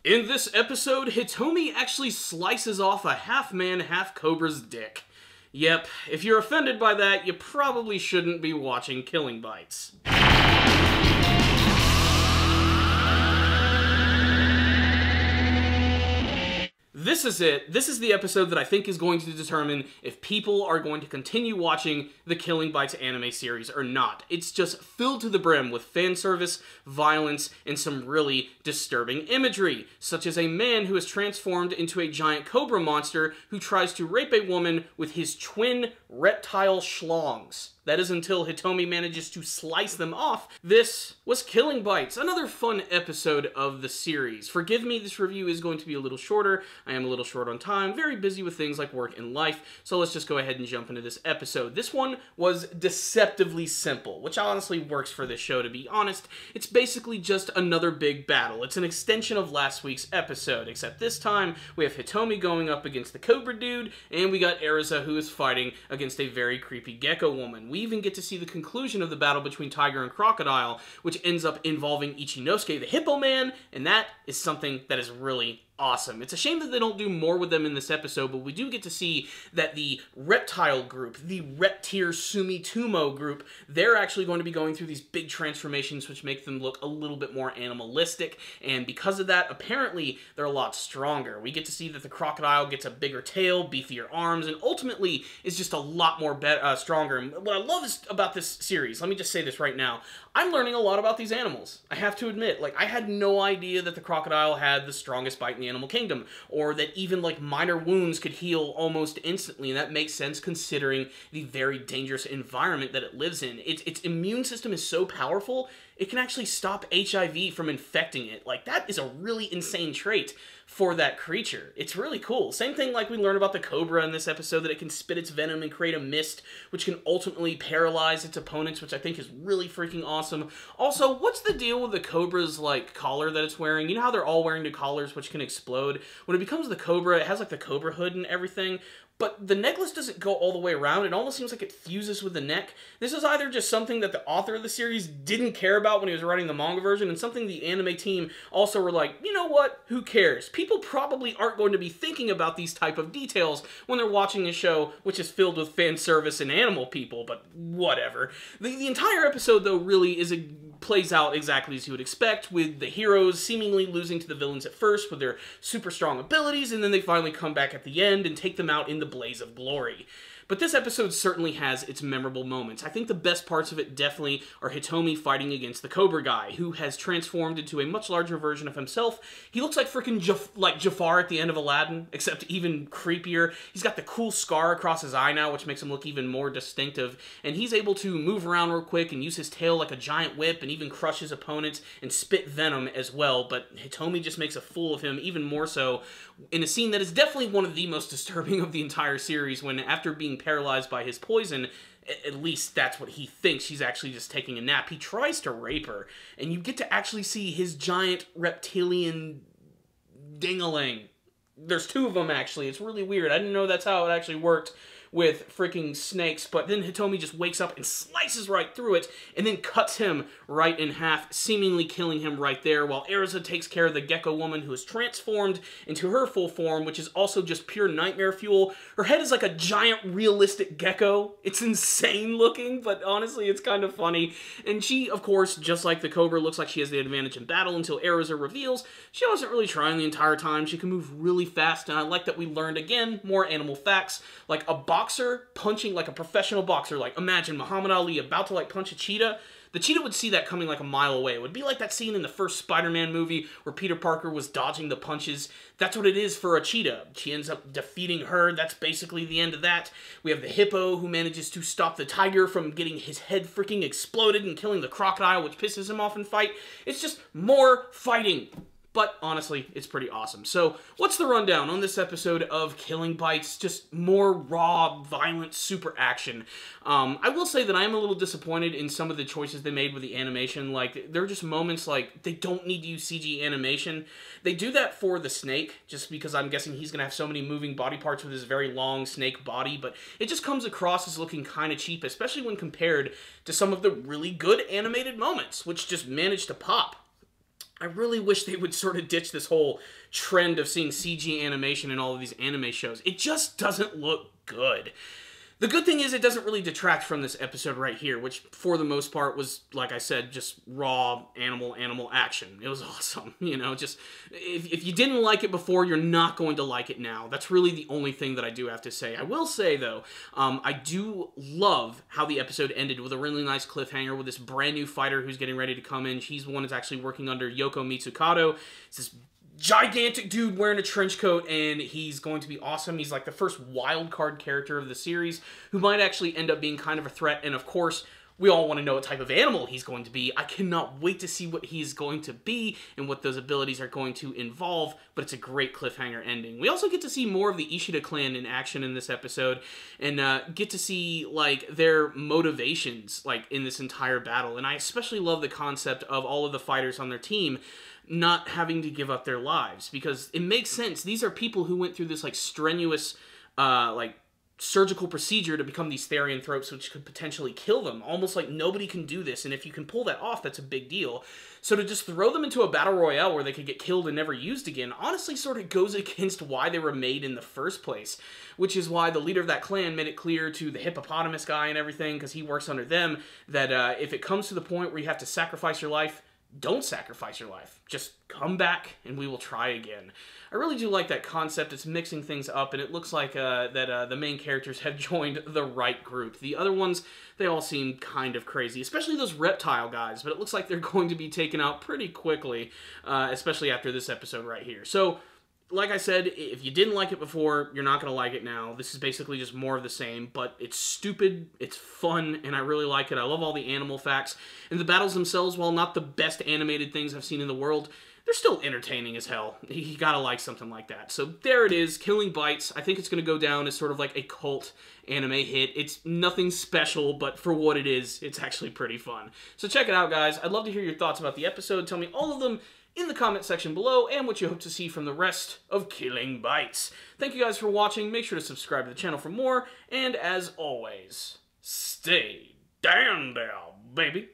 In this episode, Hitomi actually slices off a half-man, half-cobra's dick. Yep, if you're offended by that, you probably shouldn't be watching Killing Bites. This is it. This is the episode that I think is going to determine if people are going to continue watching the Killing Bites anime series or not. It's just filled to the brim with fan service, violence, and some really disturbing imagery, such as a man who is transformed into a giant cobra monster who tries to rape a woman with his twin reptile schlongs. That is until Hitomi manages to slice them off. This was Killing Bites, another fun episode of the series. Forgive me, this review is going to be a little shorter. I am a little short on time, very busy with things like work and life, so let's just go ahead and jump into this episode. This one was deceptively simple, which honestly works for this show, to be honest. It's basically just another big battle. It's an extension of last week's episode, except this time we have Hitomi going up against the Cobra dude, and we got Erza who is fighting against a very creepy gecko woman. We even get to see the conclusion of the battle between Tiger and Crocodile, which ends up involving Ichinosuke the Hippo Man, and that is something that is really awesome. It's a shame that they don't do more with them in this episode, but we do get to see that the Reptile group, the Reptier Sumitomo group, they're actually going to be going through these big transformations which make them look a little bit more animalistic, and because of that, apparently, they're a lot stronger. We get to see that the Crocodile gets a bigger tail, beefier arms, and ultimately is just a lot more stronger. And what I love about this series, let me just say this right now, I'm learning a lot about these animals. I have to admit, like, I had no idea that the crocodile had the strongest bite in the animal kingdom, or that even, like, minor wounds could heal almost instantly, and that makes sense considering the very dangerous environment that it lives in. Its immune system is so powerful, it can actually stop HIV from infecting it. Like, that is a really insane trait for that creature. It's really cool. Same thing like we learned about the Cobra in this episode, that it can spit its venom and create a mist, which can ultimately paralyze its opponents, which I think is really freaking awesome. Also, what's the deal with the Cobra's, like, collar that it's wearing? You know how they're all wearing the collars which can explode? When it becomes the Cobra, it has, like, the Cobra hood and everything, but the necklace doesn't go all the way around. It almost seems like it fuses with the neck. This is either just something that the author of the series didn't care about when he was writing the manga version, and something the anime team also were like, you know what, who cares? People probably aren't going to be thinking about these type of details when they're watching a show which is filled with fan service and animal people, but whatever. The entire episode, though, really plays out exactly as you would expect, with the heroes seemingly losing to the villains at first with their super strong abilities, and then they finally come back at the end and take them out in the blaze of glory. But this episode certainly has its memorable moments. I think the best parts of it definitely are Hitomi fighting against the Cobra guy, who has transformed into a much larger version of himself. He looks like freaking Jafar at the end of Aladdin, except even creepier. He's got the cool scar across his eye now, which makes him look even more distinctive, and he's able to move around real quick and use his tail like a giant whip and even crush his opponents and spit venom as well, but Hitomi just makes a fool of him even more so in a scene that is definitely one of the most disturbing of the entire series, when after being paralyzed by his poison, at least that's what he thinks, she's actually just taking a nap, he tries to rape her, and you get to actually see his giant reptilian ding-a-ling. There's two of them, actually. It's really weird. I didn't know that's how it actually worked with freaking snakes, but then Hitomi just wakes up and slices right through it, and then cuts him right in half, seemingly killing him right there, while Erza takes care of the gecko woman, who is transformed into her full form, which is also just pure nightmare fuel. Her head is like a giant realistic gecko. It's insane looking, but honestly, it's kind of funny. And she, of course, just like the Cobra, looks like she has the advantage in battle until Erza reveals she wasn't really trying the entire time. She can move really fast, and I like that we learned, again, more animal facts, like a boxer punching, like a professional boxer, like imagine Muhammad Ali about to like punch a cheetah. The cheetah would see that coming like a mile away. It would be like that scene in the first Spider-Man movie where Peter Parker was dodging the punches. That's what it is for a cheetah. She ends up defeating her. That's basically the end of that. We have the hippo who manages to stop the tiger from getting his head freaking exploded and killing the crocodile, which pisses him off in fight. It's just more fighting. But honestly, it's pretty awesome. So, what's the rundown on this episode of Killing Bites? Just more raw, violent, super action. I will say that I am a little disappointed in some of the choices they made with the animation. Like, there are just moments like, they don't need to use CG animation. They do that for the snake, just because I'm guessing he's going to have so many moving body parts with his very long snake body, but it just comes across as looking kind of cheap, especially when compared to some of the really good animated moments, which just managed to pop. I really wish they would sort of ditch this whole trend of seeing CG animation in all of these anime shows. It just doesn't look good. The good thing is it doesn't really detract from this episode right here, which for the most part was, like I said, just raw animal action. It was awesome, you know, just, if you didn't like it before, you're not going to like it now. That's really the only thing that I do have to say. I will say, though, I do love how the episode ended with a really nice cliffhanger with this brand new fighter who's getting ready to come in. She's the one that's actually working under Yoko Mitsukado. It's this gigantic dude wearing a trench coat, and he's going to be awesome. He's like the first wild card character of the series who might actually end up being kind of a threat, and of course, we all want to know what type of animal he's going to be. I cannot wait to see what he's going to be and what those abilities are going to involve, but it's a great cliffhanger ending. We also get to see more of the Ishida clan in action in this episode, and get to see, like, their motivations, like, in this entire battle, and I especially love the concept of all of the fighters on their team not having to give up their lives, because it makes sense. These are people who went through this, like, strenuous, like, surgical procedure to become these therianthropes, which could potentially kill them. Almost like nobody can do this, and if you can pull that off, that's a big deal. So to just throw them into a battle royale where they could get killed and never used again, honestly sort of goes against why they were made in the first place, which is why the leader of that clan made it clear to the hippopotamus guy and everything, because he works under them, that if it comes to the point where you have to sacrifice your life, don't sacrifice your life. Just come back and we will try again. I really do like that concept. It's mixing things up, and it looks like the main characters have joined the right group. The other ones, they all seem kind of crazy, especially those reptile guys, but it looks like they're going to be taken out pretty quickly, especially after this episode right here. So, like I said, if you didn't like it before, you're not going to like it now. This is basically just more of the same, but it's stupid, it's fun, and I really like it. I love all the animal facts. And the battles themselves, while not the best animated things I've seen in the world, they're still entertaining as hell. You gotta like something like that. So there it is, Killing Bites. I think it's going to go down as sort of like a cult anime hit. It's nothing special, but for what it is, it's actually pretty fun. So check it out, guys. I'd love to hear your thoughts about the episode. Tell me all of them in the comment section below, and what you hope to see from the rest of Killing Bites. Thank you guys for watching. Make sure to subscribe to the channel for more, and as always, stay down there, baby.